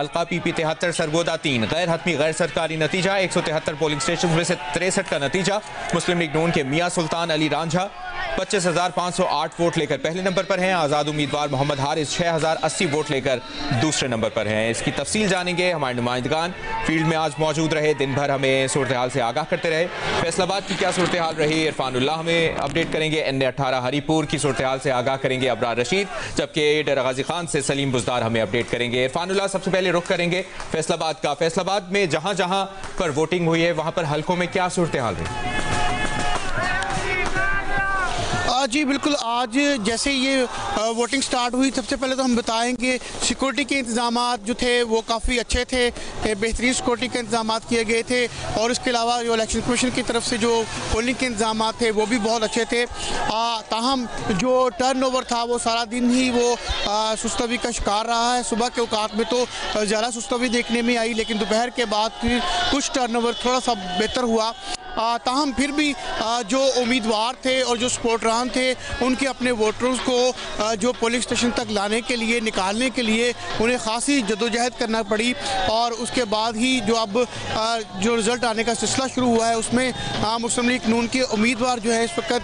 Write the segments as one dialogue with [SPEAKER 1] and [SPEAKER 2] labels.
[SPEAKER 1] हल्का PP 73 सरगोदा 3, गैर हतमी गैर सरकारी नतीजा 173 पोलिंग स्टेशन में से 63 का नतीजा। मुस्लिम लीग नून के मियाँ सुल्तान अली रांझा 25,508 वोट लेकर पहले नंबर पर हैं। आज़ाद उम्मीदवार मोहम्मद हारिस 6,080 वोट लेकर दूसरे नंबर पर हैं। इसकी तफसील जानेंगे। हमारे नुमाइंदगान फील्ड में आज मौजूद रहे, दिन भर हमें सूरत हाल से आगाह करते रहे। फैसलाबाद की क्या सूरत हाल रही, इरफानुल्लाह हमें अपडेट करेंगे। NA-18 हरीपुर की सूरत हाल से आगाह करेंगे अबरार रशीद, जबकि डेरा गाजी खान से सलीम बुजदार हमें अपडेट करेंगे। इरफानुल्लाह, सबसे पहले रुख करेंगे फैसलाबाद का। फैसलाबाद में जहां जहां पर वोटिंग हुई है वहां पर हल्कों में क्या सूरत हाल रही?
[SPEAKER 2] जी बिल्कुल, आज जैसे ये वोटिंग स्टार्ट हुई, सबसे पहले तो हम बताएंगे सिक्योरिटी के इंतजाम जो थे वो काफ़ी अच्छे थे, बेहतरीन सिक्योरिटी के इंतजाम किए गए थे। और इसके अलावा जो इलेक्शन कमीशन की तरफ से जो पोलिंग के इंतजाम थे वो भी बहुत अच्छे थे। ताहम जो टर्नओवर था वो सारा दिन ही वो सुस्तवी का शिकार रहा है। सुबह के औकात में तो ज़्यादा सुस्तवी देखने में आई, लेकिन दोपहर के बाद कुछ टर्नओवर थोड़ा सा बेहतर हुआ। ताहम फिर भी जो उम्मीदवार थे और जो सपोर्टरान थे उनके अपने वोटर्स को जो पोलिंग स्टेशन तक लाने के लिए, निकालने के लिए उन्हें खासी जदोजहद करना पड़ी। और उसके बाद ही जो अब जो रिज़ल्ट आने का सिलसिला शुरू हुआ है उसमें मुस्लिम लीग नून के उम्मीदवार जो है इस वक्त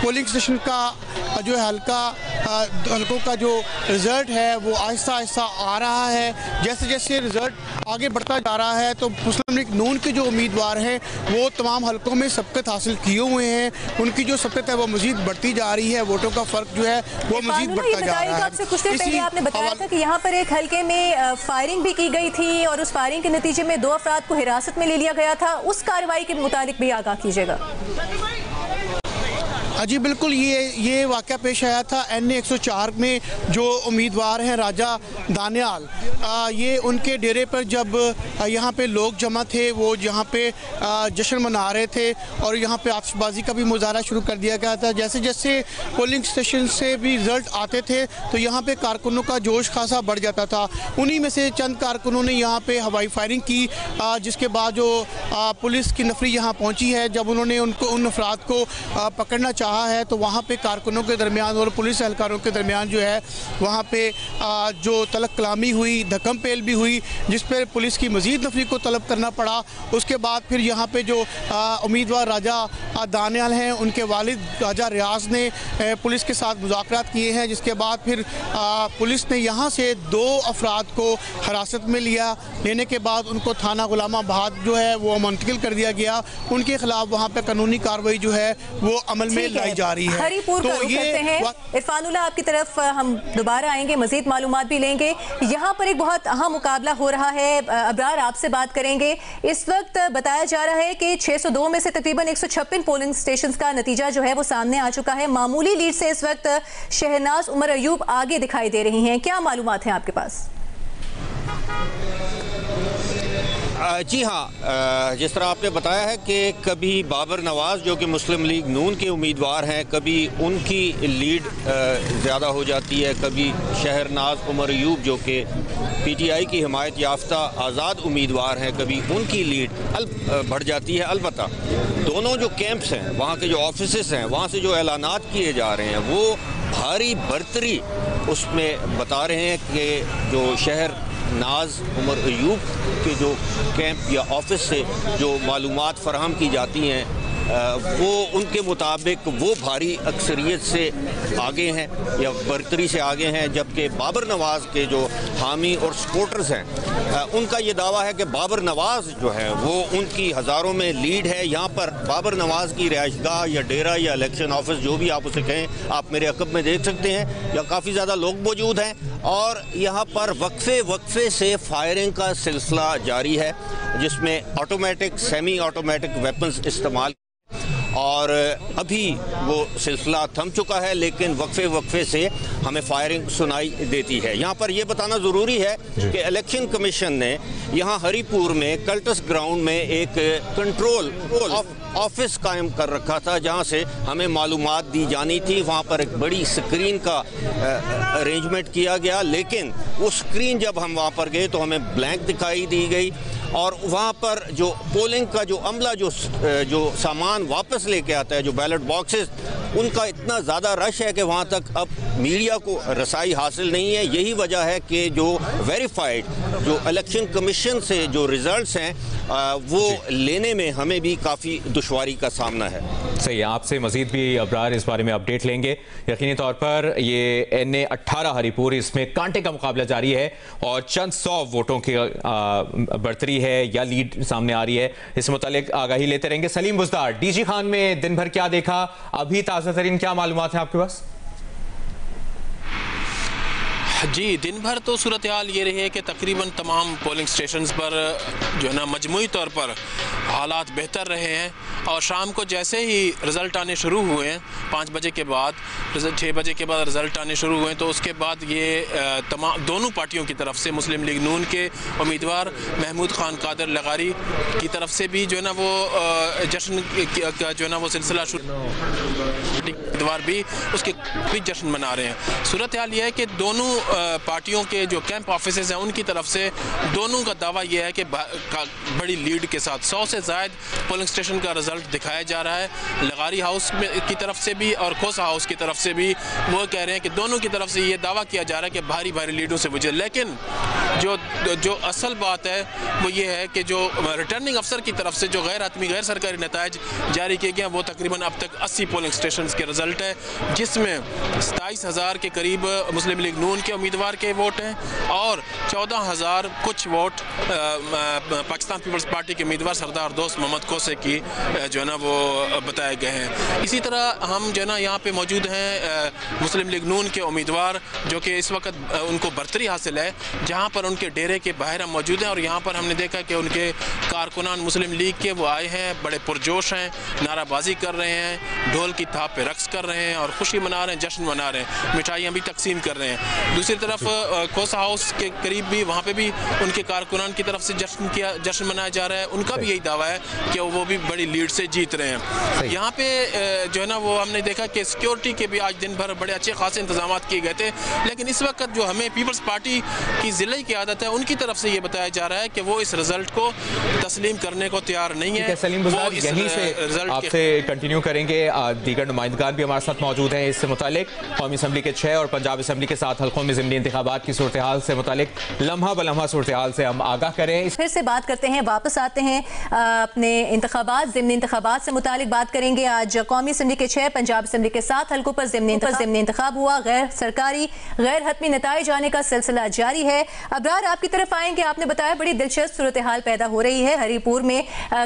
[SPEAKER 2] पोलिंग स्टेशन का जो है हल्कों का जो रिज़ल्ट है वो आहिस्ता आहिस्ता आ रहा है। जैसे जैसे रिज़ल्ट आगे बढ़ता जा रहा है तो मुस्लिम लीग नून के जो उम्मीदवार हैं वो तमाम हल्कों में सबकत हासिल किए हुए हैं। उनकी जो सबकत है वो मजीद बढ़ती जा रही है, वोटों का फ़र्क जो है वो मजीद बढ़ता जा रहा है।
[SPEAKER 3] आपसे कुछ देर पहले आपने बताया था कि यहाँ पर एक हल्के में फायरिंग भी की गई थी और उस फायरिंग के नतीजे में 2 अफराद को हिरासत में ले लिया गया था। उस कार्रवाई के मुताबिक भी आगाह कीजिएगा।
[SPEAKER 2] जी बिल्कुल, ये वाक़या पेश आया था NA-104 में। जो उम्मीदवार हैं राजा दानियाल, ये उनके डेरे पर जब यहाँ पे लोग जमा थे, वो यहाँ पे जश्न मना रहे थे और यहाँ पे आतिशबाजी का भी मुजाहरा शुरू कर दिया गया था। जैसे जैसे पोलिंग स्टेशन से भी रिज़ल्ट आते थे तो यहाँ पे कारकुनों का जोश खासा बढ़ जाता था। उन्हीं में से चंद कारकुनों ने यहाँ पे हवाई फायरिंग की, जिसके बाद जो पुलिस की नफरी यहाँ पहुँची है। जब उन्होंने उन अफराद को पकड़ना चाहा है तो वहाँ पे कारकुनों के दरमियान और पुलिस एहलकारों के दरमियान जो है वहाँ पे जो तलब कलामी हुई, धक्कम पेल भी हुई, जिस पर पुलिस की मज़ीद नफरी को तलब करना पड़ा। उसके बाद फिर यहाँ पे जो उम्मीदवार राजा दानियाल हैं उनके वालिद राजा रियाज ने पुलिस के साथ मुज़ाकरात किए हैं, जिसके बाद फिर पुलिस ने यहाँ से 2 अफराद को हिरासत में लिया। लेने के बाद उनको थाना गुलामाबाद जो है वो मुंतकिल कर दिया गया। उनके खिलाफ वहाँ पे कानूनी कार्रवाई जो है वो अमल में लाई जा रही है।
[SPEAKER 3] हरीपुर तो ये हैं। इरफानुल्लाह, आपकी तरफ हम दोबारा आएंगे, मजीद मालूमात भी लेंगे। यहाँ पर एक बहुत अहम मुकाबला हो रहा है। अबरार, आपसे बात करेंगे। इस वक्त बताया जा रहा है कि 602 में से तकरीबन 156 पोलिंग स्टेशन का नतीजा जो है वो सामने आ चुका है। मामूली लीड से इस वक्त शहनाज उमर अयूब आगे दिखाई दे रही हैं। क्या मालूमात हैं आपके पास?
[SPEAKER 4] जी हाँ, जिस तरह आपने बताया है कि कभी बाबर नवाज़ जो कि मुस्लिम लीग नून के उम्मीदवार हैं, कभी उनकी लीड ज़्यादा हो जाती है, कभी शहनाज उमर अयूब जो कि PTI की हिमायत याफ्ता आज़ाद उम्मीदवार हैं, कभी उनकी लीड बढ़ जाती है। अलबत्ता दोनों जो कैंप्स हैं, वहाँ के जो ऑफिसेस हैं, वहाँ से जो ऐलानात किए जा रहे हैं वो भारी बढ़तरी उसमें बता रहे हैं कि जो शहर नाज उमर अयूब के जो कैंप या ऑफिस से जो मालूमात फराहम की जाती हैं वो उनके मुताबिक वो भारी अक्सरियत से आगे हैं या बरतरी से आगे हैं। जबकि बाबर नवाज़ के जो हामी और सपोर्टर्स हैं उनका ये दावा है कि बाबर नवाज़ जो है वो उनकी हज़ारों में लीड है। यहाँ पर बाबर नवाज़ की रिहाइशगाह या डेरा या इलेक्शन ऑफिस जो भी आप उसे कहें, आप मेरे अकब में देख सकते हैं, या काफ़ी ज़्यादा लोग मौजूद हैं और यहाँ पर वक्फे से फायरिंग का सिलसिला जारी है, जिसमें ऑटोमेटिक सेमी ऑटोमेटिक वेपन्स इस्तेमाल और अभी वो सिलसिला थम चुका है, लेकिन वक्फे से हमें फायरिंग सुनाई देती है। यहाँ पर यह बताना ज़रूरी है कि इलेक्शन कमीशन ने यहाँ हरीपुर में कल्टस ग्राउंड में एक कंट्रोल ऑफिस कायम कर रखा था, जहाँ से हमें मालूमात दी जानी थी। वहाँ पर एक बड़ी स्क्रीन का अरेंजमेंट किया गया, लेकिन वो स्क्रीन जब हम वहाँ पर गए तो हमें ब्लैंक दिखाई दी गई और वहाँ पर जो पोलिंग का जो अमला जो सामान वापस लेके आता है, जो बैलेट बॉक्सेस, उनका इतना ज़्यादा रश है कि वहाँ तक अब मीडिया को रसाई हासिल नहीं है। यही वजह है कि जो वेरीफाइड जो इलेक्शन कमीशन से जो रिजल्ट्स हैं वो लेने में हमें भी काफ़ी दुश्वारी का सामना है।
[SPEAKER 1] सही है, आपसे मजीद भी अबरार इस बारे में अपडेट लेंगे। यकीनी तौर पर ये NA-18 हरीपुर, इसमें कांटे का मुकाबला जारी है और चंद 100 वोटों की बढ़तरी है या लीड सामने आ रही है। इस मुतालिक आगाही लेते रहेंगे। सलीम बुज़दार, DG खान में दिन भर क्या देखा, अभी ताज़ा तरीन क्या मालूमात है आपके पास?
[SPEAKER 5] जी, दिन भर तो सूरत हाल ये रही है कि तकरीबन तमाम पोलिंग स्टेशंस पर जो है ना मजमूई तौर पर हालात बेहतर रहे हैं और शाम को जैसे ही रिज़ल्ट आने शुरू हुए हैं 5 बजे के बाद, 6 बजे के बाद रिज़ल्ट आने शुरू हुए, तो उसके बाद ये तमाम दोनों पार्टियों की तरफ से मुस्लिम लीग नून के उम्मीदवार महमूद खान कादर लगारी की तरफ से भी जो है ना वो जश्न का जो है ना वो सिलसिला उम्मीदवार भी उसके भी जश्न मना रहे हैं। सूरत हाल ये है कि दोनों पार्टियों के जो कैंप ऑफिसेज हैं उनकी तरफ से दोनों का दावा यह है कि बड़ी लीड के साथ 100 से ज़ायद पोलिंग स्टेशन का रिजल्ट दिखाया जा रहा है। लगारी हाउस की तरफ से भी और खोसा हाउस की तरफ से भी वो कह रहे हैं कि दोनों की तरफ से ये दावा किया जा रहा है कि भारी भारी लीडों से मुझे, लेकिन जो असल बात है वो ये है कि जो रिटर्निंग अफसर की तरफ से जो गैर हतमी गैर सरकारी नताइज जारी किए गए वो तकरीबन अब तक 80 पोलिंग स्टेशन के रिजल्ट है, जिसमें 27,000 के करीब मुस्लिम लीग नून के उम्मीदवार के वोट हैं और 14,000 कुछ वोट पाकिस्तान पीपल्स पार्टी के उम्मीदवार सरदार दोस्त मोहम्मद कोसे की जो है ना वो बताए गए हैं। इसी तरह हम जो है ना यहाँ पे मौजूद हैं मुस्लिम लीग नून के उम्मीदवार जो कि इस वक्त उनको बरतरी हासिल है, जहाँ पर उनके डेरे के बाहर हम मौजूद हैं और यहाँ पर हमने देखा कि उनके कारकुनान मुस्लिम लीग के वो आए हैं, बड़े पुरजोश हैं, नाराबाजी कर रहे हैं, ढोल की थाप पे रक्स कर रहे हैं और खुशी मना रहे हैं, जश्न मना रहे हैं, मिठाइयाँ भी तकसीम कर रहे हैं। दूसरी तरफ खोसा हाउस के करीब भी वहाँ पे भी उनके कारकुनान की तरफ से जश्न मनाया जा रहा है। उनका भी यही दावा है कि वो भी बड़ी लीड से जीत रहे हैं। यहाँ पे जो है ना वो हमने देखा कि सिक्योरिटी के भी आज दिन भर बड़े अच्छे खासे इंतजाम किए गए थे, लेकिन इस वक्त जो हमें पीपल्स पार्टी की ज़िले की आदत है उनकी तरफ से ये बताया जा रहा है कि वो इस रिजल्ट को तस्लीम करने को तैयार नहीं है।
[SPEAKER 1] सलीम बुज़दार, यहीं से आपसे कंटिन्यू करेंगे। दीगर नुमाइंदगान भी हमारे साथ मौजूद हैं। इससे मुतालिक कौमी असम्बली के 6 और पंजाब असम्बली के 7 हल्कों में ज़िमनी इंतखाबात की सूरत हाल से मुतालिक लम्हा बलम्हा सूरत हाल से हम आगाह करें।
[SPEAKER 3] फिर से बात करते हैं, वापस आते हैं अपने इंतखाबात, ज़िमनी इंतखाबात से मुतालिक बात करेंगे। आज कौमी असम्बली के 6, पंजाब असम्बली के 7 हल्कों पर ज़िमनी इंतखाब हुआ। गैर सरकारी गैर हतमी नताइज आने का सिलसिला जारी है। अबरार, आपकी तरफ आएंगे। आपने बताया बड़ी दिलचस्प सूरत हाल पैदा हो रही है हरीपुर में,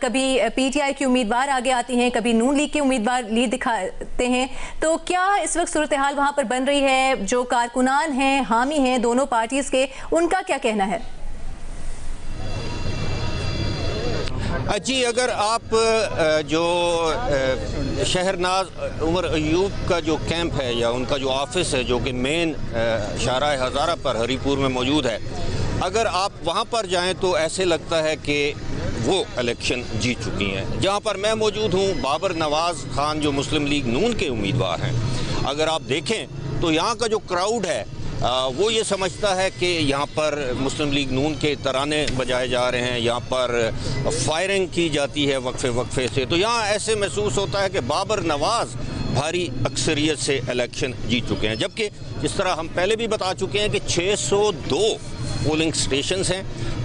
[SPEAKER 3] कभी PTI की उम्मीदवार आगे आती हैं, कभी नून लीग के उम्मीदवार लीड दिखाते हैं, तो क्या इस वक्त सूरत हाल वहां पर बन रही है? जो कारकुनान हैं, हामी हैं दोनों पार्टीज के, उनका क्या कहना है?
[SPEAKER 4] जी, अगर आप जो शहरनाज उमर अयूब का जो कैंप है या उनका जो ऑफिस है जो कि मेन शाहराह हज़ारा पर हरीपुर में मौजूद है, अगर आप वहाँ पर जाएं तो ऐसे लगता है कि वो इलेक्शन जीत चुकी हैं। जहाँ पर मैं मौजूद हूँ, बाबर नवाज़ खान जो मुस्लिम लीग नून के उम्मीदवार हैं, अगर आप देखें तो यहाँ का जो क्राउड है वो ये समझता है कि यहाँ पर मुस्लिम लीग नून के तराने बजाए जा रहे हैं, यहाँ पर फायरिंग की जाती है वक्फे वक्फे से, तो यहाँ ऐसे महसूस होता है कि बाबर नवाज़ भारी अक्सरियत से इलेक्शन जीत चुके हैं। जबकि जिस तरह हम पहले भी बता चुके हैं कि 602 पोलिंग स्टेशंस हैं,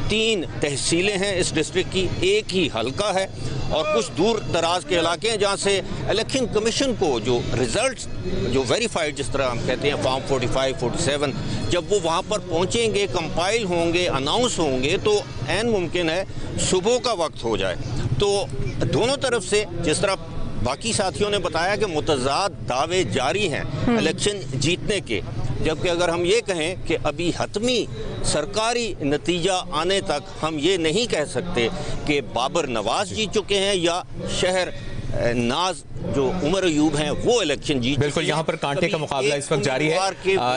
[SPEAKER 4] 3 तहसीलें हैं इस डिस्ट्रिक्ट की, एक ही हल्का है और कुछ दूर दराज के इलाके हैं जहाँ से इलेक्शन कमीशन को जो रिजल्ट्स जो वेरीफाइड जिस तरह हम कहते हैं फॉर्म 45, 47, जब वो वहाँ पर पहुँचेंगे, कंपाइल होंगे, अनाउंस होंगे, तो ऐन मुमकिन है सुबह का वक्त हो जाए। तो दोनों तरफ से जिस तरह बाकी साथियों ने बताया कि मुतज़ाद दावे जारी हैं इलेक्शन जीतने के, जबकि अगर हम ये कहें कि अभी हतमी सरकारी नतीजा आने तक हम ये नहीं कह सकते कि बाबर नवाज़ जीत चुके हैं या शहर नाज जो उमर अयूब हैं वो इलेक्शन जीत।
[SPEAKER 1] बिल्कुल, यहाँ पर कांटे का मुकाबला इस वक्त जारी है।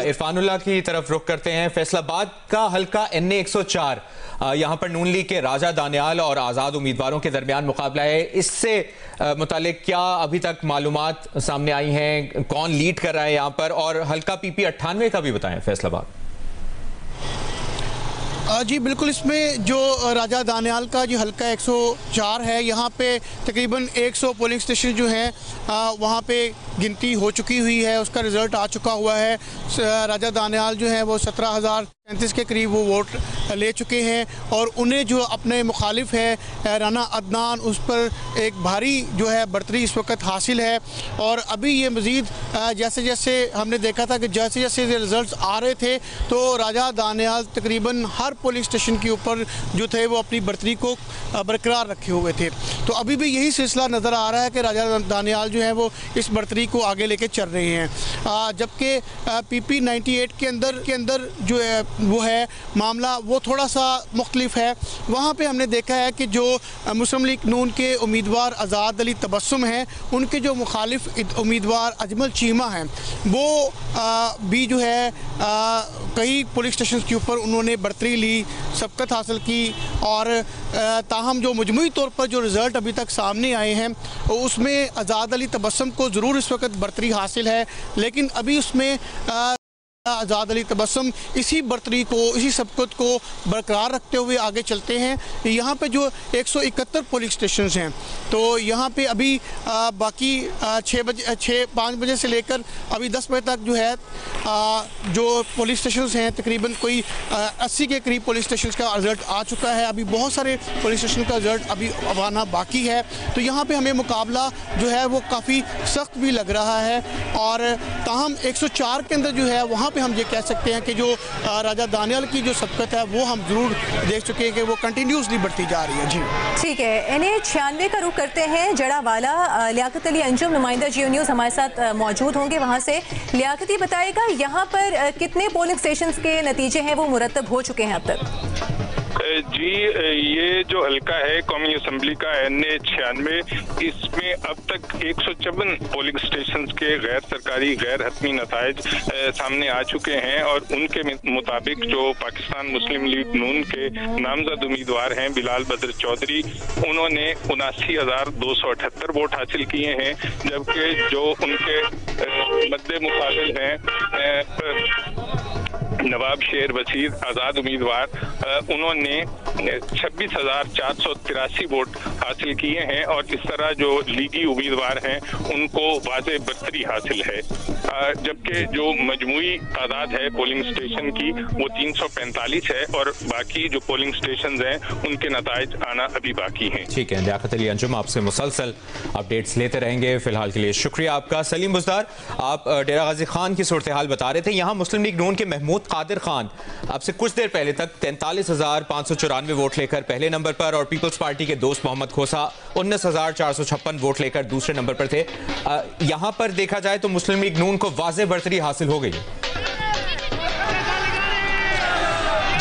[SPEAKER 1] इरफानुल्लाह की तरफ रुख करते हैं। फैसलाबाद का हल्का NA-104, यहाँ पर नून लीग के राजा दानियाल और आज़ाद उम्मीदवारों के दरमियान मुकाबला है। इससे मुतालिक क्या अभी तक मालूमात सामने आई हैं? कौन लीड कर रहा है यहाँ पर? और हल्का PP 98 का भी बताएं फैसलाबाद।
[SPEAKER 2] जी बिल्कुल, इसमें जो राजा दानियाल का जो हल्का 104 है, यहाँ पे तकरीबन 100 पोलिंग स्टेशन जो हैं वहाँ पे गिनती हो चुकी हुई है, उसका रिज़ल्ट आ चुका हुआ है। राजा दानियाल जो है वो 17,035 के करीब वो वोट ले चुके हैं और उन्हें जो अपने मुखालिफ है राना अदनान, उस पर एक भारी जो है बढ़तरी इस वक्त हासिल है। और अभी ये मज़ीद जैसे जैसे हमने देखा था कि जैसे जैसे रिज़ल्ट आ रहे थे तो राजा दानियाल तकरीबन हर पोलिंग स्टेशन के ऊपर जो थे वो अपनी बढ़तरी को बरकरार रखे हुए थे। तो अभी भी यही सिलसिला नज़र आ रहा है कि राजा दानियाल जो है वो इस बढ़तरी को आगे लेके चल रहे हैं। जबकि PP 98 के अंदर जो है वो है मामला वो थोड़ा सा मुख्तलिफ है। वहाँ पे हमने देखा है कि जो मुस्लिम लीग नून के उम्मीदवार आज़ाद अली तबस्सुम हैं, उनके जो मुखालिफ उम्मीदवार अजमल चीमा हैं, वो भी जो है कई पुलिस स्टेशन के ऊपर उन्होंने बढ़तरी ली, सबकत हासिल की। और ताहम जो मजमूई तौर पर जो रिज़ल्ट अभी तक सामने आए हैं उसमें आज़ाद अली तबस्सुम को ज़रूर इस वक्त बढ़तरी हासिल है, लेकिन अभी उसमें आज़ाद अली तबस्सुम इसी बढ़तरी को, इसी सबकत को बरकरार रखते हुए आगे चलते हैं। यहाँ पे जो 171 पोलिंग स्टेशन हैं, तो यहाँ पे अभी बाकी 5 बजे से लेकर अभी 10 बजे तक जो है जो पोलिंग स्टेशन हैं तकरीबन कोई 80 के करीब पोलिंग स्टेशन का रिज़ल्ट आ चुका है। अभी बहुत सारे पोलिंग स्टेशन का रिज़ल्ट अभी आना बाकी है। तो यहाँ पे हमें मुकाबला जो है वो काफ़ी सख्त भी लग रहा है। और ताहम 104 के अंदर जो है वहाँ पे हम ये कह सकते हैं कि जो राजा दानियाल की जो सबकत है वो हम ज़रूर देख चुके हैं कि वो कंटिन्यूसली बढ़ती जा रही है। जी
[SPEAKER 3] ठीक है, NA 96 का रुख करते हैं जड़ावाला। लियाकत अली अंजुम, नुमाइंदा जियो न्यूज़ हमारे साथ मौजूद होंगे वहाँ से। लियाकती बताएगा यहाँ पर कितने पोलिंग स्टेशन के नतीजे हैं वो मुरतब हो चुके हैं अब तक?
[SPEAKER 6] जी, ये जो हल्का है कौमी असम्बली का NA 96, इसमें अब तक 154 पोलिंग स्टेशन के गैर सरकारी गैर हतमी नताइज सामने आ चुके हैं। और उनके मुताबिक जो पाकिस्तान मुस्लिम लीग नून के नामजद उम्मीदवार हैं बिलाल बद्र चौधरी, उन्होंने 79,278 वोट हासिल किए हैं, जबकि जो उनके मद्दे मुकाबिल हैं नवाब शेर वसीर आज़ाद उम्मीदवार, उन्होंने 26,483 वोट हासिल किए हैं। और इस तरह जो लीगी उम्मीदवार हैं उनको वाज़े बढ़तरी हासिल है। जबकि जो मजमूई तादाद है पोलिंग स्टेशन की वो 345 है और बाकी जो पोलिंग स्टेशन हैं उनके नताइज आना अभी बाकी हैं।
[SPEAKER 1] ठीक है, लियाकत अली अंजुम आपसे मुसलसल अपडेट्स लेते रहेंगे। फिलहाल के लिए शुक्रिया आपका। सलीम बुज़दार, आप डेरा गाजी खान की सूरत हाल बता रहे थे। यहाँ मुस्लिम लीग नून के महमूद कादिर खान अब से कुछ देर पहले तक 43,594 वोट लेकर पहले नंबर पर और पीपल्स पार्टी के दोस्त मोहम्मद खोसा 19,456 वोट लेकर दूसरे नंबर पर थे। यहाँ पर देखा जाए तो मुस्लिम लीग नून को वाज़े बढ़तरी हासिल हो गई।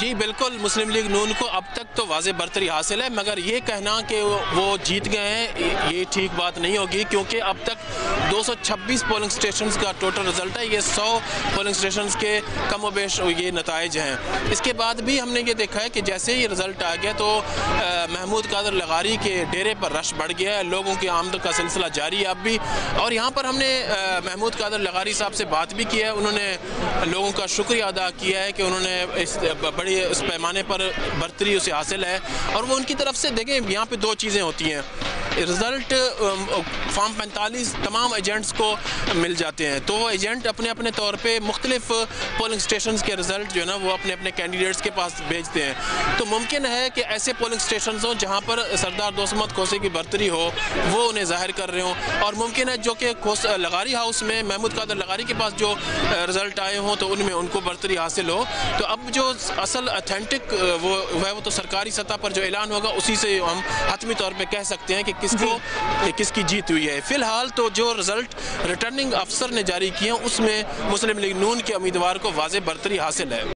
[SPEAKER 5] जी बिल्कुल, मुस्लिम लीग नून को अब तक तो वाज़े बढ़तरी हासिल है, मगर ये कहना कि वो जीत गए हैं ये ठीक बात नहीं होगी, क्योंकि अब तक 226 पोलिंग स्टेशंस का टोटल रिजल्ट है। ये 100 पोलिंग स्टेशंस के कम व बेश ये नताइज हैं। इसके बाद भी हमने ये देखा है कि जैसे ही रिज़ल्ट आ गया तो महमूद कादर लगारी के डेरे पर रश बढ़ गया है, लोगों की आमद का सिलसिला जारी है अब भी। और यहाँ पर हमने महमूद कादर लगारी साहब से बात भी की है, उन्होंने लोगों का शुक्रिया अदा किया है कि उन्होंने इस बड़ी उस पैमाने पर बढ़तरी उसे हासिल है। और वो उनकी तरफ से देखें, यहाँ पे दो चीज़ें होती हैं। रिज़ल्ट फॉर्म 45 तमाम एजेंट्स को मिल जाते हैं, तो वो एजेंट अपने अपने तौर पे मुख्तलिफ पोलिंग स्टेशन के रिज़ल्ट जो है ना वो अपने अपने कैंडिडेट्स के पास भेजते हैं। तो मुमकिन है कि ऐसे पोलिंग स्टेशन हों जहाँ पर सरदार दोस्त मोहम्मद खोसे की बढ़तरी हो, वो उन्हें ज़ाहिर कर रहे हों। और मुमकिन है जो कि लगारी हाउस में महमूद कादर लगारी के पास जो रिज़ल्ट आए हों तो उनमें उनको बढ़तरी हासिल हो। तो अब जो असल अथेंटिक वो है वो तो सरकारी सतह पर जो ऐलान होगा उसी से हम हतमी तौर पर कह सकते हैं कि किसकी जीत हुई है। फिलहाल तो जो रिजल्ट रिटर्निंग अफसर ने जारी किए हैं उसमें मुस्लिम लीग नून के उम्मीदवार को वाज़े बढ़तरी हासिल है।